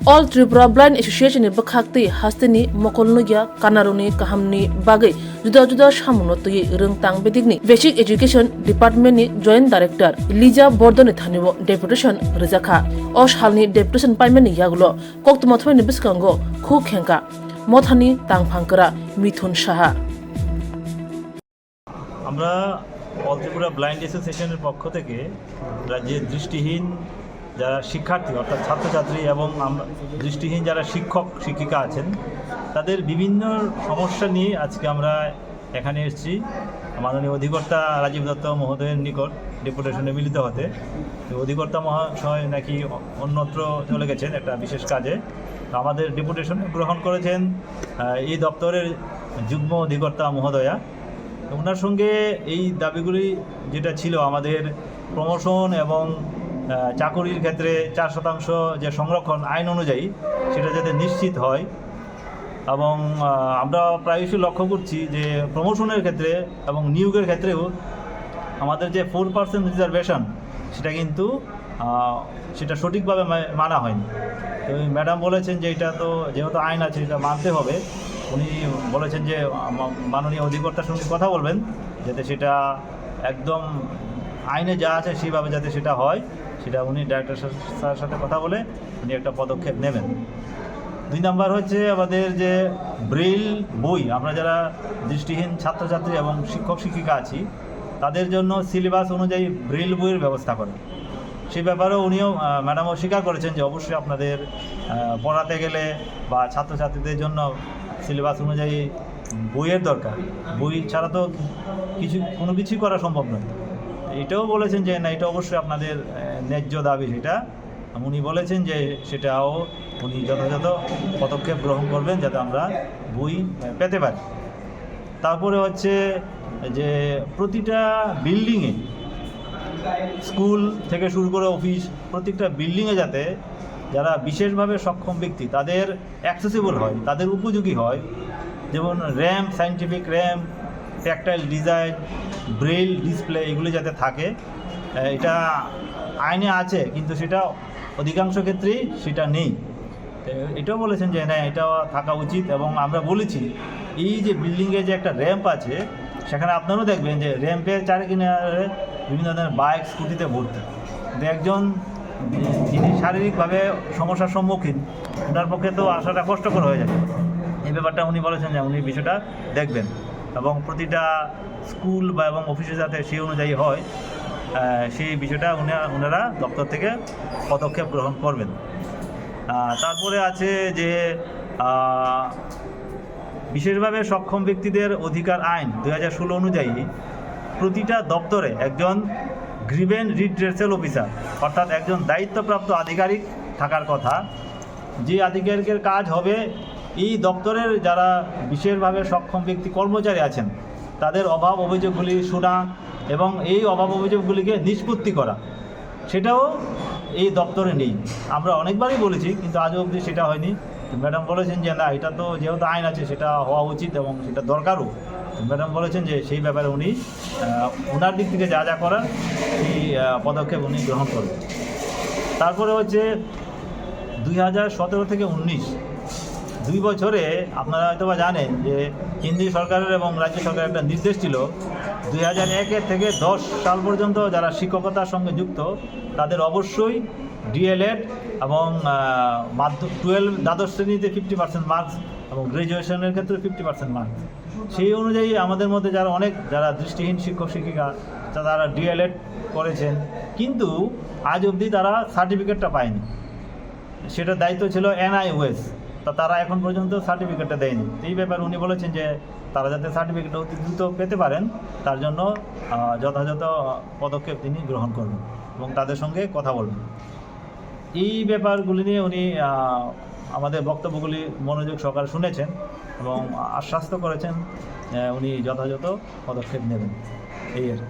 All Tripura Blind Association ni bakhakti hastini mokolnugia kanaruni kahamni bagai juda-juda samunotui rengtang bedigni Basic Education Department ni Joint Director Elijah Bordoni thanibo deputation rizakha o shalni deputation paimeni yagulo koktumathoi ni biskango khu khenka mothani tangphangkara Mithun Saha আমরা all Tripura blind অ্যাসোসিয়েশনের পক্ষ থেকে রাজ্যের দৃষ্টিহীন যারা শিক্ষার্থী অর্থাৎ ছাত্রছাত্রী এবং দৃষ্টিহীন যারা শিক্ষক শিক্ষিকা আছেন তাদের বিভিন্ন সমস্যা নিয়ে আজকে আমরা এখানে এসেছি মাননীয় অধিকর্তা রাজীব দত্ত মহোদয়ের নিকট ডেপুটেশনে মিলিত হতে। তো অধিকর্তা মহাশয় নাকি অন্যত্র চলে গেছেন একটা বিশেষ কাজে। তো আমাদের ডেপুটেশন গ্রহণ করেছেন এই দপ্তরের যুগ্ম অধিকর্তা মহোদয়া। ওনার সঙ্গে এই দাবিগুলি যেটা ছিল আমাদের প্রমোশন এবং চাকুরির ক্ষেত্রে 4% যে সংরক্ষণ আইন অনুযায়ী সেটা যাতে নিশ্চিত হয়, এবং আমরা প্রায়শই লক্ষ্য করছি যে প্রমোশনের ক্ষেত্রে এবং নিয়োগের ক্ষেত্রেও আমাদের যে 4% রিজার্ভেশন সেটা কিন্তু সেটা সঠিকভাবে মানা হয়নি। তো ম্যাডাম বলেছেন যে এটা তো যেহেতু আইন আছে এটা মানতে হবে। উনি বলেছেন যে মাননীয় অধিকর্তার সঙ্গে কথা বলবেন যাতে সেটা একদম আইনে যা আছে সেইভাবে যাতে সেটা হয়, সেটা উনি ডাইরেক্টর স্যারের সাথে কথা বলে উনি একটা পদক্ষেপ নেবেন। 2 নম্বর হচ্ছে আমাদের যে ব্রেইল বই, আমরা যারা দৃষ্টিহীন ছাত্রছাত্রী এবং শিক্ষক শিক্ষিকা আছি তাদের জন্য সিলেবাস অনুযায়ী ব্রেইল বইয়ের ব্যবস্থা করা। সেই ব্যাপারেও উনিও ম্যাডামও স্বীকার করেছেন যে অবশ্যই আপনাদের পড়াতে গেলে বা ছাত্রছাত্রীদের জন্য সিলেবাস অনুযায়ী বইয়ের দরকার, বই ছাড়া তো কোনো কিছুই করা সম্ভব নয়। এটাও বলেছেন যে না, এটা অবশ্যই আপনাদের ন্যায্য দাবি, সেটা উনি বলেছেন যে সেটাও উনি যথাযথ পদক্ষেপ গ্রহণ করবেন যাতে আমরা বই পেতে পারি। তারপরে হচ্ছে যে প্রতিটা বিল্ডিংয়ে, স্কুল থেকে শুরু করে অফিস, প্রত্যেকটা বিল্ডিংয়ে যাতে যারা বিশেষভাবে সক্ষম ব্যক্তি তাদের অ্যাক্সেসিবল হয়, তাদের উপযোগী হয়, যেমন ramp, scientific ramp, tactile design, Braille display এগুলি যাতে থাকে। এটা আইনে আছে কিন্তু সেটা অধিকাংশ ক্ষেত্রেই সেটা নেই। এটাও বলেছেন যে না, এটা থাকা উচিত। এবং আমরা বলেছি এই যে বিল্ডিংয়ে যে একটা র্যাম্প আছে সেখানে আপনারাও দেখবেন যে র্যাম্পের চারিকিনারে বিভিন্ন ধরনের বাইক, স্কুটিতে ভর্তি। কিন্তু একজন যিনি শারীরিকভাবে সমস্যার সম্মুখীন ওনার পক্ষে তো আসাটা কষ্টকর হয়ে যাবে। এই ব্যাপারটা উনি বলেছেন যে উনি বিষয়টা দেখবেন এবং প্রতিটা স্কুল বা এবং অফিসে যাতে সেই অনুযায়ী হয় সেই বিষয়টা ওনারা দপ্তর থেকে পদক্ষেপ গ্রহণ করবেন। তারপরে আছে যে বিশেষভাবে সক্ষম ব্যক্তিদের অধিকার আইন 2016 অনুযায়ী প্রতিটা দপ্তরে একজন গ্রিভেন্স রিড্রেসাল অফিসার অর্থাৎ একজন দায়িত্বপ্রাপ্ত আধিকারিক থাকার কথা। যে আধিকারিকের কাজ হবে এই দপ্তরের যারা বিশেষভাবে সক্ষম ব্যক্তি কর্মচারী আছেন তাদের অভাব অভিযোগগুলি শোনা এবং এই অভাব অভিযোগগুলিকে নিষ্পত্তি করা, সেটাও এই দপ্তরে নেই। আমরা অনেকবারই বলেছি কিন্তু আজও অবধি সেটা হয়নি। ম্যাডাম বলেছেন যে না, এটা তো যেহেতু আইন আছে সেটা হওয়া উচিত এবং সেটা দরকারও। ম্যাডাম বলেছেন যে সেই ব্যাপারে উনি ওনার দিক থেকে যা যা করার সেই পদক্ষেপ উনি গ্রহণ করবেন। তারপরে হচ্ছে 2017 থেকে 19 2 বছরে আপনারা হয়তো বা জানেন যে কেন্দ্রীয় সরকারের এবং রাজ্য সরকারের একটা নির্দেশ ছিল 2001 থেকে 10 সাল পর্যন্ত যারা শিক্ষকতার সঙ্গে যুক্ত তাদের অবশ্যই ডিএলএড এবং 12 দ্বাদশ শ্রেণীতে 50% মার্কস এবং গ্র্যাজুয়েশনের ক্ষেত্রে 50% মার্কস। সেই অনুযায়ী আমাদের মধ্যে যারা দৃষ্টিহীন শিক্ষক শিক্ষিকা তারা ডিএলএড করেছেন কিন্তু আজ অবধি তারা সার্টিফিকেটটা পায়নি। সেটার দায়িত্ব ছিল NIOS, তারা এখন পর্যন্ত সার্টিফিকেটটা দেয়নি। এই ব্যাপারে উনি বলেছেন যে তারা যাতে সার্টিফিকেটটা অতি দ্রুত পেতে পারেন তার জন্য যথাযথ পদক্ষেপ তিনি গ্রহণ করবেন এবং তাদের সঙ্গে কথা বলবেন। এই ব্যাপারগুলি নিয়ে উনি আমাদের বক্তব্যগুলি মনোযোগ সহকারে শুনেছেন এবং আশ্বস্ত করেছেন উনি যথাযথ পদক্ষেপ নেবেন। এই আর